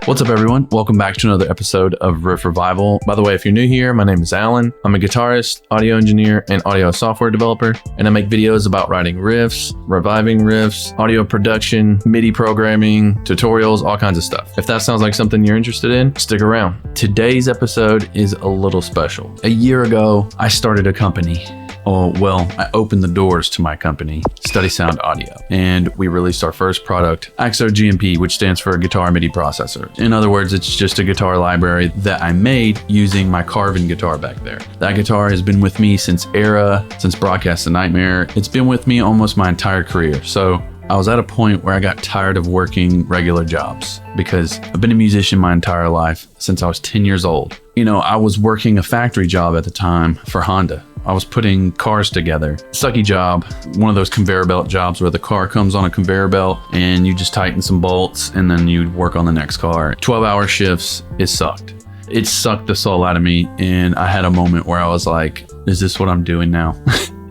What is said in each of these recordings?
What's up, everyone? Welcome back to another episode of Riff Revival. By the way, if you're new here, my name is Alan. I'm a guitarist, audio engineer, and audio software developer, and I make videos about writing riffs, reviving riffs, audio production, Midi programming, tutorials, all kinds of stuff. If that sounds like something you're interested in, stick around. Today's episode is a little special. A year ago, I started a company. I opened the doors to my company, Study Sound Audio, and we released our first product, Axure GMP, which stands for Guitar MIDI Processor. In other words, it's just a guitar library that I made using my Carvin guitar back there. That guitar has been with me since Erra, since Broadcast the Nightmare. It's been with me almost my entire career. So I was at a point where I got tired of working regular jobs because I've been a musician my entire life since I was 10 years old. I was working a factory job at the time for Honda. I was putting cars together. Sucky job, one of those conveyor belt jobs where the car comes on a conveyor belt and you just tighten some bolts and then you work on the next car. 12-hour shifts, it sucked. It sucked the soul out of me, and I had a moment where I was like, is this what I'm doing now?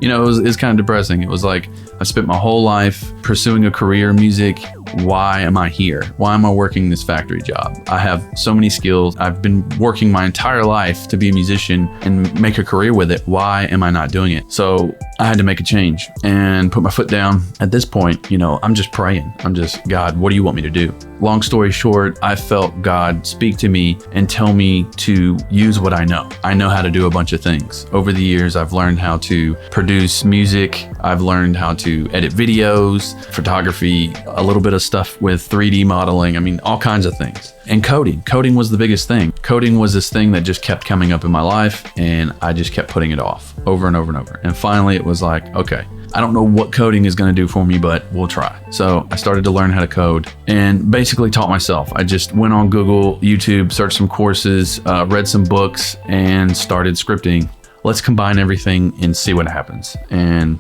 It was kind of depressing. It was like, I spent my whole life pursuing a career in music. Why am I here? Why am I working this factory job? I have so many skills. I've been working my entire life to be a musician and make a career with it. Why am I not doing it? So I had to make a change and put my foot down. At this point, I'm just praying. I'm just, God, what do you want me to do? Long story short, I felt God speak to me and tell me to use what I know. I know how to do a bunch of things. Over the years, I've learned how to produce music. I've learned how to edit videos, photography, a little bit of stuff with 3D modeling. I mean, all kinds of things. And coding. Coding was the biggest thing. Coding was this thing that just kept coming up in my life, and I just kept putting it off over and over and over. And finally, it was like, okay, I don't know what coding is going to do for me, but we'll try. So I started to learn how to code and basically taught myself. I just went on Google, YouTube, searched some courses, read some books, and started scripting. Let's combine everything and see what happens. And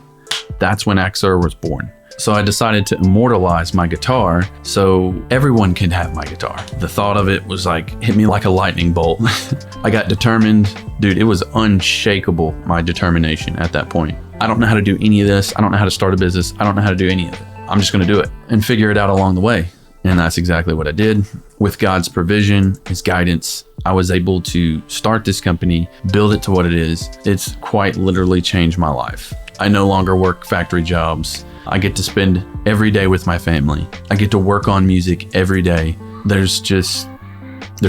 that's when Axure was born. So I decided to immortalize my guitar so everyone can have my guitar. The thought of it was like, hit me like a lightning bolt. I got determined. Dude, it was unshakable, my determination at that point. I don't know how to do any of this. I don't know how to start a business. I don't know how to do any of it. I'm just going to do it and figure it out along the way. And that's exactly what I did. With God's provision, His guidance, I was able to start this company, build it to what it is. It's quite literally changed my life. I no longer work factory jobs. I get to spend every day with my family. I get to work on music every day. There's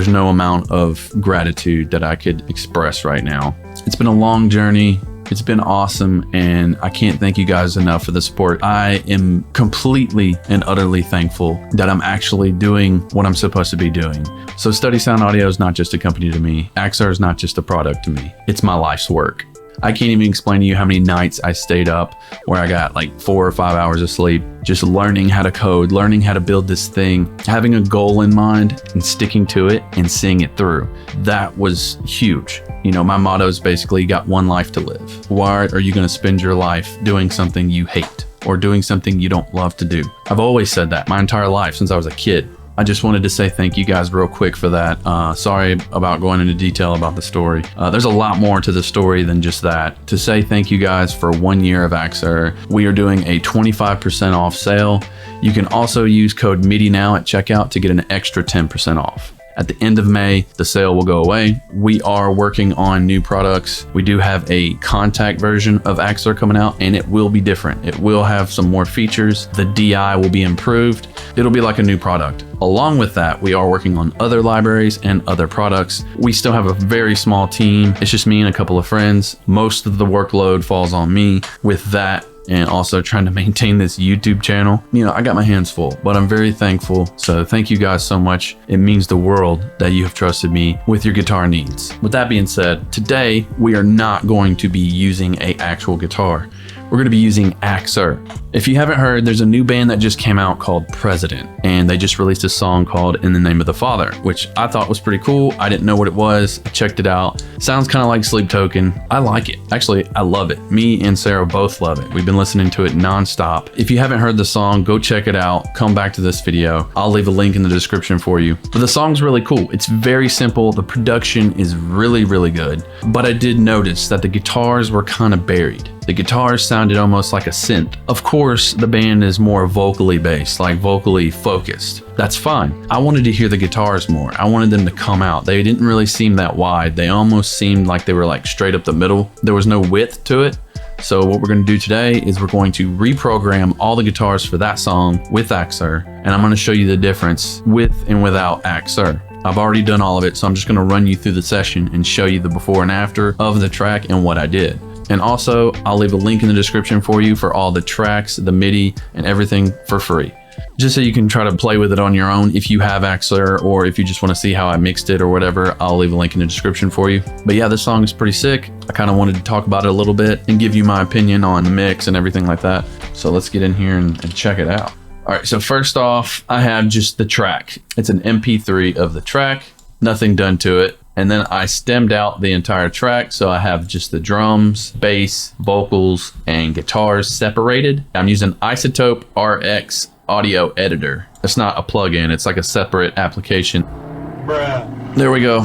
no amount of gratitude that I could express right now. It's been a long journey. It's been awesome, and I can't thank you guys enough for the support. I am completely and utterly thankful that I'm actually doing what I'm supposed to be doing. So Study Sound Audio is not just a company to me. Axure is not just a product to me. It's my life's work. I can't even explain to you how many nights I stayed up where I got like 4 or 5 hours of sleep, just learning how to code, learning how to build this thing, having a goal in mind and sticking to it and seeing it through. That was huge. My motto is basically, you got one life to live. Why are you going to spend your life doing something you hate or doing something you don't love to do? I've always said that my entire life since I was a kid. I just wanted to say thank you guys real quick for that. Sorry about going into detail about the story. There's a lot more to the story than just that. To say thank you guys for 1 year of Axure, we are doing a 25% off sale. You can also use code Midi now at checkout to get an extra 10% off. At the end of May, the sale will go away. We are working on new products. We do have a contact version of Axure coming out, and it will be different. It will have some more features. The DI will be improved. It'll be like a new product. Along with that, we are working on other libraries and other products. We still have a very small team. It's just me and a couple of friends. Most of the workload falls on me with that, and also trying to maintain this YouTube channel. I got my hands full, but I'm very thankful. So thank you guys so much. It means the world that you have trusted me with your guitar needs. With that being said, today we are not going to be using an actual guitar. We're going to be using Axure. If you haven't heard, there's a new band that just came out called President, and they just released a song called In the Name of the Father, which I thought was pretty cool. I didn't know what it was. I checked it out. Sounds kind of like Sleep Token. I like it. Actually, I love it. Me and Sarah both love it. We've been listening to it nonstop. If you haven't heard the song, go check it out. Come back to this video. I'll leave a link in the description for you. But the song's really cool. It's very simple. The production is really, really good. But I did notice that the guitars were kind of buried. The guitars sounded almost like a synth. Of course, the band is more vocally based, like vocally focused. That's fine. I wanted to hear the guitars more. I wanted them to come out. They didn't really seem that wide. They almost seemed like they were like straight up the middle. There was no width to it. So what we're going to do today is we're going to reprogram all the guitars for that song with Axure, and I'm going to show you the difference with and without Axure. I've already done all of it, so I'm just going to run you through the session and show you the before and after of the track and what I did. And also, I'll leave a link in the description for you for all the tracks, the MIDI, and everything for free. Just so you can try to play with it on your own if you have Axure, or if you just want to see how I mixed it or whatever, I'll leave a link in the description for you. But yeah, this song is pretty sick. I kind of wanted to talk about it a little bit and give you my opinion on the mix and everything like that. So let's get in here and check it out. All right, so first off, I have just the track. It's an MP3 of the track, nothing done to it. And then I stemmed out the entire track, so I have just the drums, bass, vocals, and guitars separated. I'm using Isotope RX audio editor. It's not a plugin, it's like a separate application. Bruh. There we go.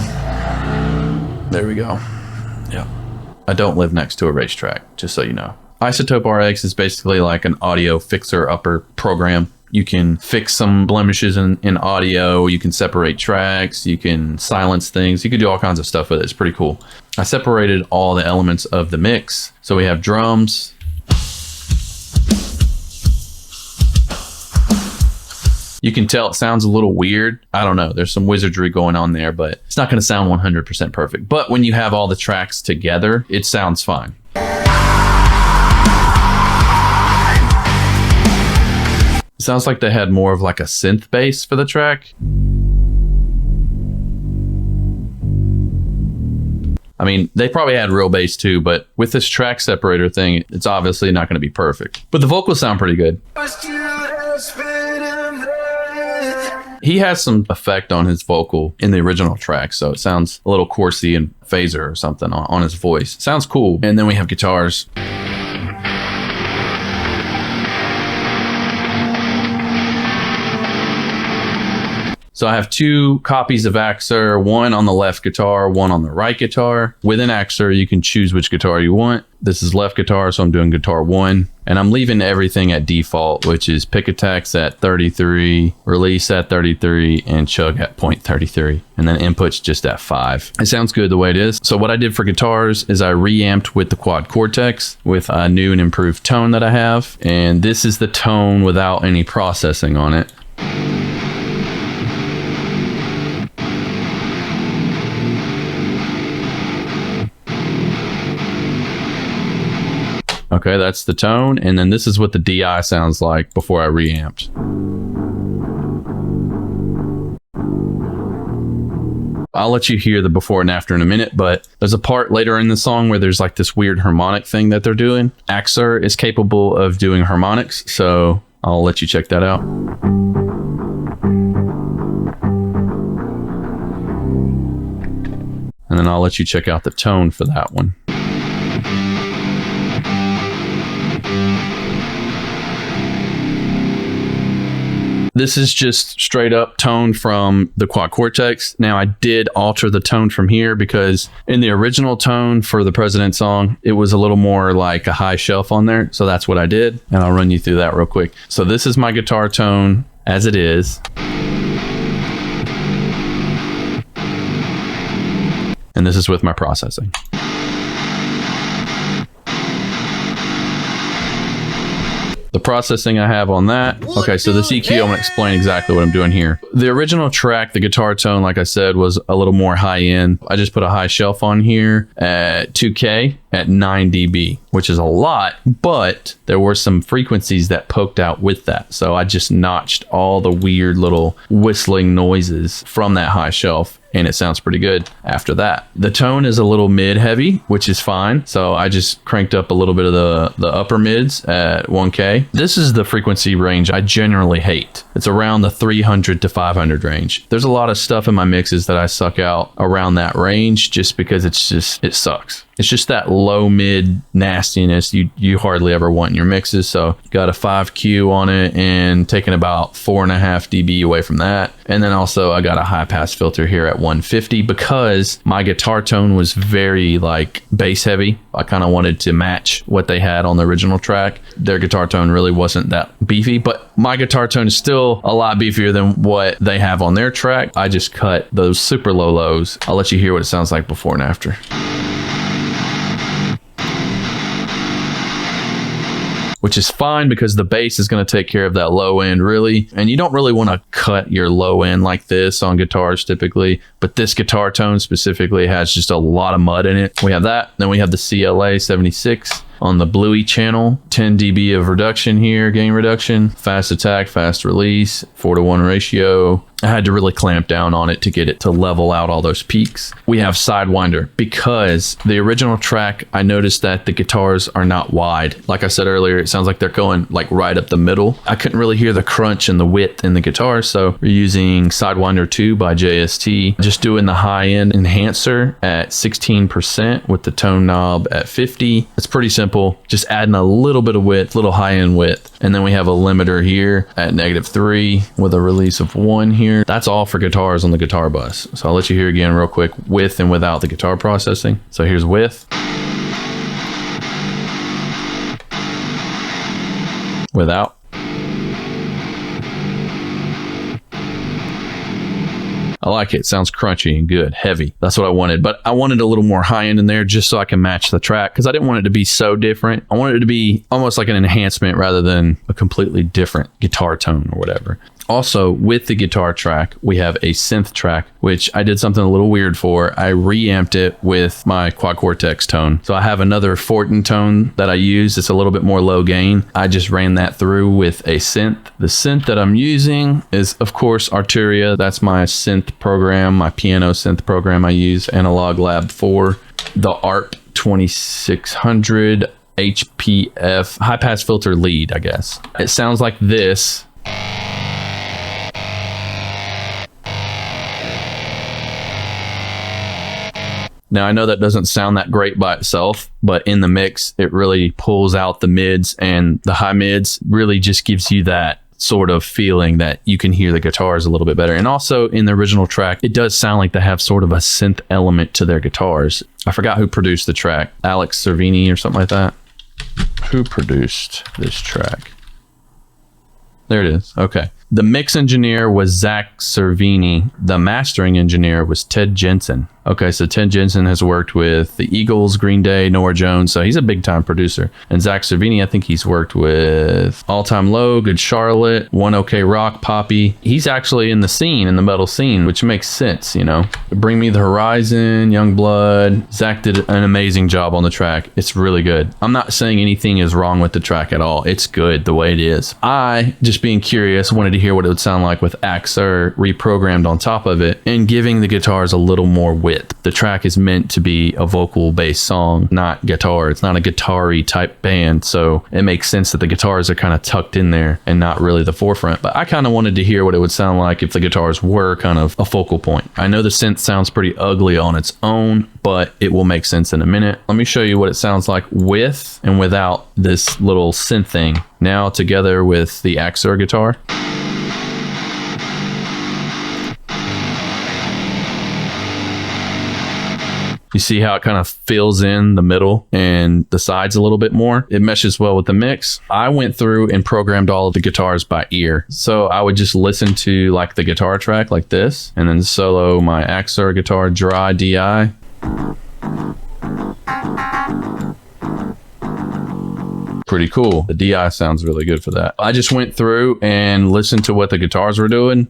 There we go. Yeah. I don't live next to a racetrack, just so you know. Isotope RX is basically like an audio fixer-upper program. You can fix some blemishes in audio, you can separate tracks, you can silence things, you can do all kinds of stuff with it. It's pretty cool. I separated all the elements of the mix. So we have drums. You can tell it sounds a little weird. I don't know, there's some wizardry going on there, but it's not gonna sound 100% perfect. But when you have all the tracks together, it sounds fine. It sounds like they had more of like a synth bass for the track. I mean, they probably had real bass too, but with this track separator thing, it's obviously not going to be perfect. But the vocals sound pretty good. He has some effect on his vocal in the original track, so it sounds a little chorusy and phaser or something on his voice. Sounds cool. And then we have guitars. So I have two copies of Axure, one on the left guitar, one on the right guitar. Within Axure, you can choose which guitar you want. This is left guitar, so I'm doing guitar 1. And I'm leaving everything at default, which is pick attacks at 33, release at 33, and chug at 0.33. And then input's just at 5. It sounds good the way it is. So what I did for guitars is I reamped with the quad Cortex with a new and improved tone that I have. And this is the tone without any processing on it. Okay, that's the tone, and then this is what the DI sounds like before I reamped. I'll let you hear the before and after in a minute, but there's a part later in the song where there's like this weird harmonic thing that they're doing. Axure is capable of doing harmonics, so I'll let you check that out. And then I'll let you check out the tone for that one. This is just straight up tone from the quad Cortex. Now I did alter the tone from here because in the original tone for the President song, it was a little more like a high shelf on there. So that's what I did. And I'll run you through that real quick. So this is my guitar tone as it is. And this is with my processing. The processing I have on that. Okay, so this EQ, I'm gonna explain exactly what I'm doing here. The original track, the guitar tone, like I said, was a little more high end. I just put a high shelf on here at 2K at 9 dB, which is a lot, but there were some frequencies that poked out with that. So I just notched all the weird little whistling noises from that high shelf, and it sounds pretty good after that. The tone is a little mid heavy, which is fine. So I just cranked up a little bit of the upper mids at 1K. This is the frequency range I generally hate. It's around the 300 to 500 range. There's a lot of stuff in my mixes that I suck out around that range just because it sucks. It's just that low mid nastiness you hardly ever want in your mixes. So got a 5Q on it and taking about 4.5 dB away from that. And then also I got a high pass filter here at 150 because my guitar tone was very like bass heavy. I kind of wanted to match what they had on the original track. Their guitar tone really wasn't that beefy, but my guitar tone is still a lot beefier than what they have on their track. I just cut those super low lows. I'll let you hear what it sounds like before and after. Which is fine because the bass is going to take care of that low end really. And you don't really want to cut your low end like this on guitars typically, but this guitar tone specifically has just a lot of mud in it. We have that. Then we have the CLA 76 on the Bluey channel, 10 dB of reduction here, gain reduction, fast attack, fast release, 4:1 ratio. I had to really clamp down on it to get it to level out all those peaks. We have Sidewinder because the original track, I noticed that the guitars are not wide. Like I said earlier, it sounds like they're going like right up the middle. I couldn't really hear the crunch and the width in the guitar, so we're using Sidewinder 2 by JST. Just doing the high end enhancer at 16% with the tone knob at 50. It's pretty simple, just adding a little bit of width, little high end width. And then we have a limiter here at -3 with a release of 1 here. That's all for guitars on the guitar bus. So I'll let you hear again real quick with and without the guitar processing. So here's with. Without. I like it. Sounds crunchy and good, heavy. That's what I wanted. But I wanted a little more high end in there just so I can match the track because I didn't want it to be so different. I wanted it to be almost like an enhancement rather than a completely different guitar tone or whatever. Also, with the guitar track, we have a synth track, which I did something a little weird for. I reamped it with my quad Cortex tone. So I have another Fortin tone that I use. It's a little bit more low gain. I just ran that through with a synth. The synth that I'm using is, of course, Arturia. That's my synth program, my piano synth program I use, Analog Lab 4. The ARP 2600 HPF, high pass filter lead, I guess. It sounds like this. Now, I know that doesn't sound that great by itself, but in the mix, it really pulls out the mids, and the high mids really just gives you that sort of feeling that you can hear the guitars a little bit better. And also in the original track, it does sound like they have sort of a synth element to their guitars. I forgot who produced the track, Alex Cervini or something like that. Who produced this track? There it is. Okay. The mix engineer was Zach Cervini. The mastering engineer was Ted Jensen. Okay, so Ted Jensen has worked with the Eagles, Green Day, Norah Jones, so he's a big time producer. And Zach Cervini, I think he's worked with All Time Low, Good Charlotte, One OK Rock, Poppy. He's actually in the scene, in the metal scene, which makes sense, you know. Bring Me the Horizon, Youngblood. Zach did an amazing job on the track. It's really good. I'm not saying anything is wrong with the track at all. It's good the way it is. I, just being curious, wanted to hear what it would sound like with Axure reprogrammed on top of it and giving the guitars a little more width. The track is meant to be a vocal based song, not guitar. It's not a guitar-y type band, so it makes sense that the guitars are kind of tucked in there and not really the forefront. But I kind of wanted to hear what it would sound like if the guitars were kind of a focal point. I know the synth sounds pretty ugly on its own, but it will make sense in a minute. Let me show you what it sounds like with and without this little synth thing. Now together with the Axure guitar. You see how it kind of fills in the middle and the sides a little bit more? It meshes well with the mix. I went through and programmed all of the guitars by ear. So I would just listen to like the guitar track like this and then solo my Axure guitar dry DI. Pretty cool. The DI sounds really good for that. I just went through and listened to what the guitars were doing.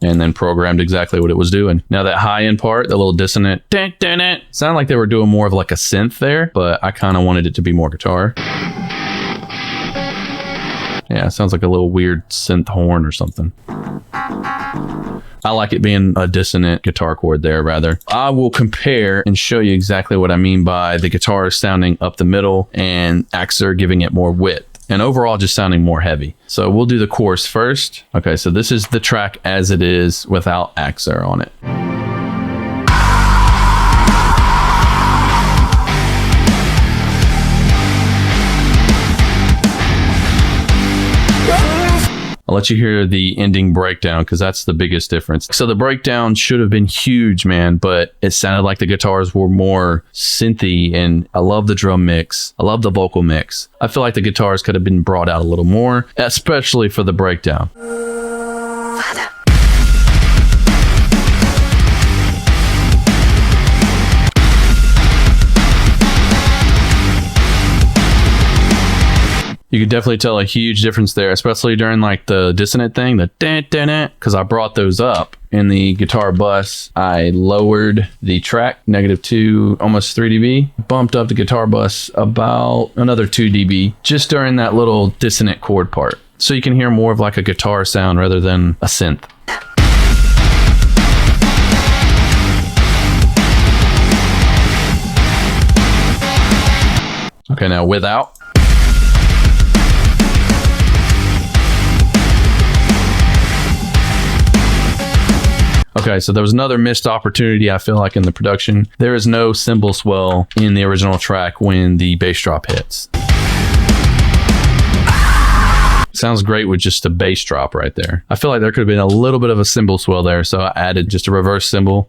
And then programmed exactly what it was doing. Now that high end part, the little dissonant, sounded like they were doing more of like a synth there, but I kind of wanted it to be more guitar. Yeah, it sounds like a little weird synth horn or something. I like it being a dissonant guitar chord there, rather. I will compare and show you exactly what I mean by the guitar sounding up the middle and Axure giving it more width. and overall just sounding more heavy. So we'll do the chorus first. Okay, so this is the track as it is without Axure on it. I'll let you hear the ending breakdown because that's the biggest difference. So the breakdown should have been huge, man, but it sounded like the guitars were more synthy, and I love the drum mix. I love the vocal mix. I feel like the guitars could have been brought out a little more, especially for the breakdown. You could definitely tell a huge difference there, especially during like the dissonant thing, the da-da-da, because I brought those up in the guitar bus. I lowered the track -2, almost 3 dB, bumped up the guitar bus about another 2 dB just during that little dissonant chord part. So you can hear more of like a guitar sound rather than a synth. Okay, now without. Okay, so there was another missed opportunity, I feel like, in the production. There is no cymbal swell in the original track when the bass drop hits. Sounds great with just a bass drop right there. I feel like there could have been a little bit of a cymbal swell there, so I added just a reverse cymbal.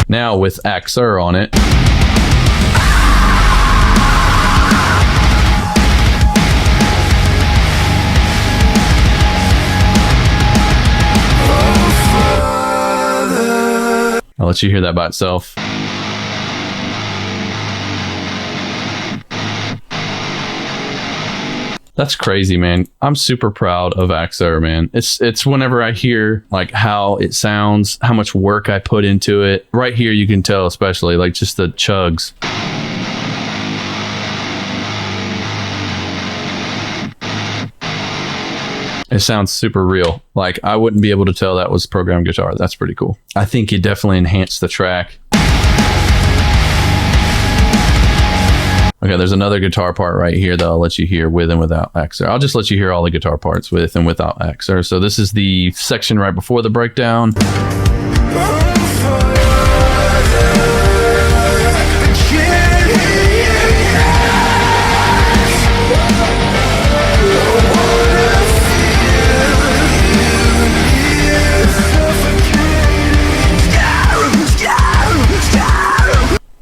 Now with Axure on it. I'll let you hear that by itself. That's crazy, man. I'm super proud of Axure, man. It's whenever I hear like how it sounds, how much work I put into it. Right here you can tell, especially like just the chugs. It sounds super real. Like I wouldn't be able to tell that was programmed guitar. That's pretty cool. I think it definitely enhanced the track. Okay, there's another guitar part right here that I'll let you hear with and without Axure. I'll just let you hear all the guitar parts with and without Axure. So this is the section right before the breakdown.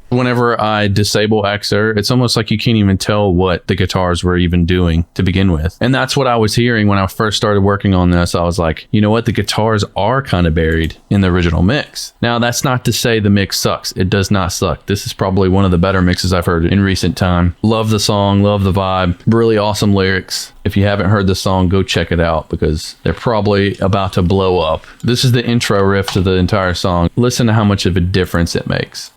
Whenever I disable Axure, it's almost like you can't even tell what the guitars were even doing to begin with. And that's what I was hearing when I first started working on this. I was like, you know what? The guitars are kind of buried in the original mix. Now, that's not to say the mix sucks. It does not suck. This is probably one of the better mixes I've heard in recent time. Love the song, love the vibe, really awesome lyrics. If you haven't heard the song, go check it out because they're probably about to blow up. This is the intro riff to the entire song. Listen to how much of a difference it makes.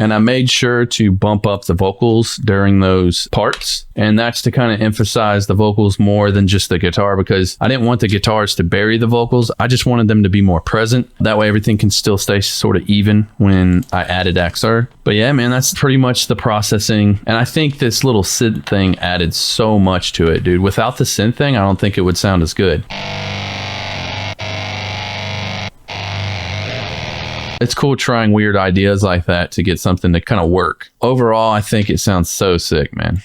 And I made sure to bump up the vocals during those parts. And that's to kind of emphasize the vocals more than just the guitar, because I didn't want the guitars to bury the vocals. I just wanted them to be more present. That way everything can still stay sort of even when I added Axure. But yeah, man, that's pretty much the processing. And I think this little synth thing added so much to it, dude. Without the synth thing, I don't think it would sound as good. It's cool trying weird ideas like that to get something to kind of work. Overall, I think it sounds so sick, man.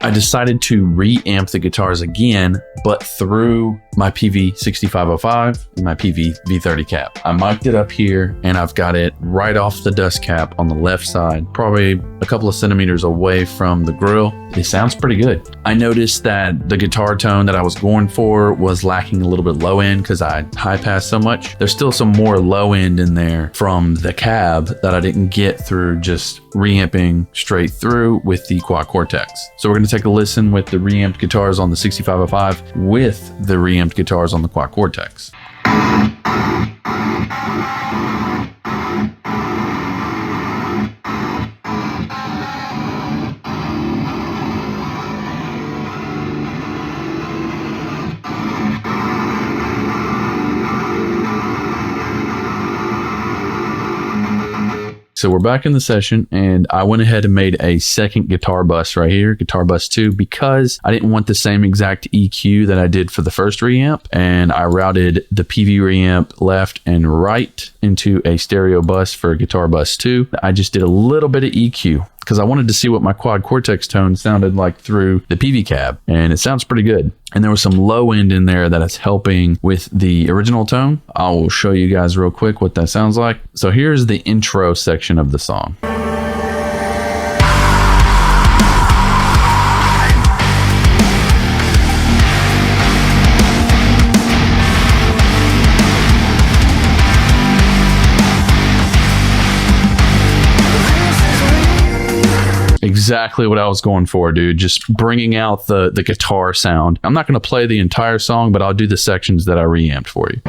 I decided to reamp the guitars again, but through my Peavey 6505 and my Peavey V30 cap. I mic'd it up here and I've got it right off the dust cap on the left side, probably a couple of centimeters away from the grill. It sounds pretty good. I noticed that the guitar tone that I was going for was lacking a little bit low end because I high passed so much. There's still some more low end in there from the cab that I didn't get through just reamping straight through with the quad Cortex. So we're going to take a listen with the reamped guitars on the 6505 with the reamped guitars on the quad Cortex. So we're back in the session and I went ahead and made a second guitar bus right here, guitar bus 2, because I didn't want the same exact EQ that I did for the first reamp, and I routed the Peavey reamp left and right into a stereo bus for guitar bus 2. I just did a little bit of EQ because I wanted to see what my quad Cortex tone sounded like through the Peavey cab, and it sounds pretty good. And there was some low end in there that is helping with the original tone. I will show you guys real quick what that sounds like. So here's the intro section of the song. Exactly what I was going for, dude. Just bringing out the guitar sound. I'm not going to play the entire song, but I'll do the sections that I reamped for you.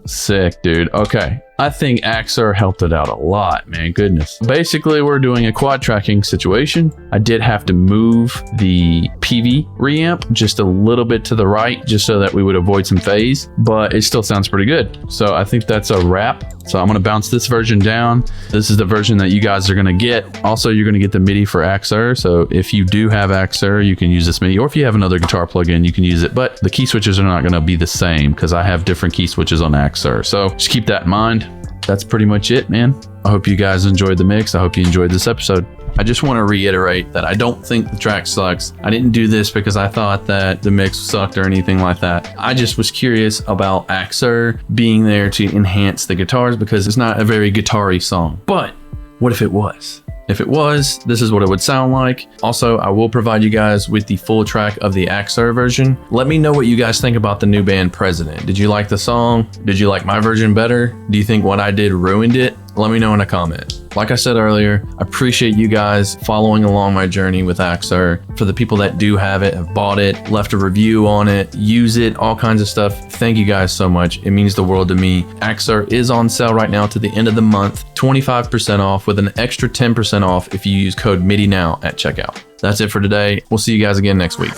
Sick, dude. Okay. I think Axure helped it out a lot, man. Goodness. Basically, we're doing a quad tracking situation. I did have to move the Peavey reamp just a little bit to the right, just so that we would avoid some phase, but it still sounds pretty good. So I think that's a wrap. So I'm going to bounce this version down. This is the version that you guys are going to get. Also, you're going to get the Midi for Axure. So if you do have Axure, you can use this Midi, or if you have another guitar plugin, you can use it, but the key switches are not going to be the same because I have different key switches on Axure. So just keep that in mind. That's pretty much it, man. I hope you guys enjoyed the mix. I hope you enjoyed this episode. I just want to reiterate that I don't think the track sucks. I didn't do this because I thought that the mix sucked or anything like that. I just was curious about Axure being there to enhance the guitars because it's not a very guitar-y song. But what if it was? If it was, this is what it would sound like. Also, I will provide you guys with the full track of the Axure version. Let me know what you guys think about the new band President. Did you like the song? Did you like my version better? Do you think what I did ruined it? Let me know in a comment. Like I said earlier, I appreciate you guys following along my journey with Axure. For the people that do have it, have bought it, left a review on it, use it, all kinds of stuff. Thank you guys so much. It means the world to me. Axure is on sale right now to the end of the month, 25% off with an extra 10% off if you use code MIDI now at checkout. That's it for today. We'll see you guys again next week.